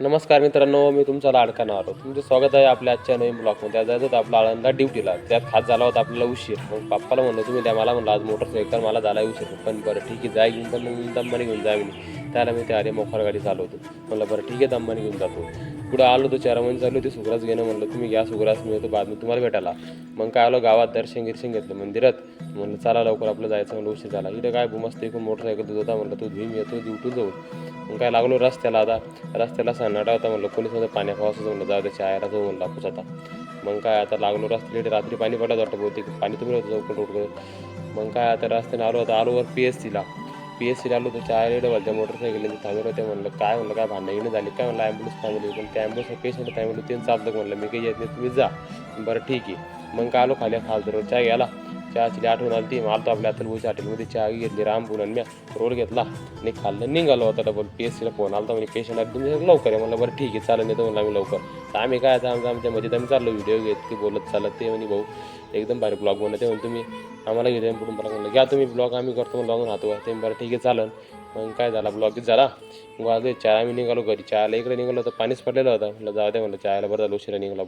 नमस्कार मित्रांनो, मी तुमचा लाडका नारो. तुमचं स्वागत आहे आपल्या आजच्या नवीन ब्लॉगमध्ये. जायचं होतं आपला आळंदला ड्युटीला. त्यात खास झाला होता आपल्याला उशीर. मग पप्पाला म्हणलं तुम्ही द्या, मला म्हणलं आज मोटरसायकल मला झाला उशीर. पण बरं ठीक आहे, जाय घेऊन. पण मग दमबाने घेऊन जा म्हणे. त्याला मी ते आले मोखार गाडी चालवतो. म्हणलं बरं ठीक आहे, दमबाने घेऊन जातो. पुढं आलो तो 4 महिने चालू होती सुग्रास घेणं. म्हणलं तुम्ही घ्या सुग्रास, मी येतो बाद मी तुम्हाला भेटायला. मग काय आलो गावात दर्शन घेतलं मंदिरात. म्हणलं चला लवकर आपलं जायचं. म्हणलं उशीर झाला. इथं काय मस्त एकूण मोटरसायकल धुत होता. म्हणलं तू धुईन येतो ड्युटी जाऊ. मग काय लागलो रस्त्याला. आता रस्त्याला सन्नाटा होता. म्हणलं पोलिसमध्ये पाण्या पावसाचं म्हणलं जाऊ त्याच्या आयला जाऊ म्हणलं आपूच आता. मग काय आता लागलो रस्त्याला. रात्री पाणी पडलं वाटतं बहुतेक, पाणी तुम्ही होतं चौकट रोड. मग काय आता रस्त्याने आलो होता. आलोवर PSCला आलो तर चार रेड त्या मोटरसायकलीने थांबले होते. म्हणलं काय भांडणं येणं झाली काय. म्हणलं ॲम्ब्युलन्स थांबली. पण त्या ॲम्ब्युलन्स पेशंट थांबलं त्यांचं चालतं. म्हणलं मी काही येत नाही, तुम्ही जा. बरं ठीक आहे. मग काय आलो खाली खालचं चहा घ्यायला. चहाची आठवण आली ती मालतो आपल्या अतलभूच्या हॉटेलमध्ये चहा घेतली. रामपूर आणि मी रोड घेतला आणि खाल्लं निघालो होता. डबल PSCला फोन आला म्हणजे पेशंट तुम्ही लवकर आहे. म्हणलं बरं ठीक आहे चालेल येतो म्हणलं आम्ही लवकर. तर आम्ही काय आता आमच्या मध्ये आम्ही चाललो व्हिडिओ घेत की बोलत चालत ते म्हणे भाऊ एकदम भारी ब्लॉग बनवते म्हणून तुम्ही आम्हाला घेते पुढून मला म्हणलं घ्या तुम्ही ब्लॉग आम्ही करतो ब्लॉग राहतो. ते बरं ठीक आहे चालेल. मग काय झाला ब्लॉगच झाला. मग आज चहा आम्ही निघालो घरी. चहाला इकडे निघालो तर पाणीच पडलेलं होतं. म्हणलं जाऊ दे म्हणलं चहाला बरं झालं उशिरा निघालो.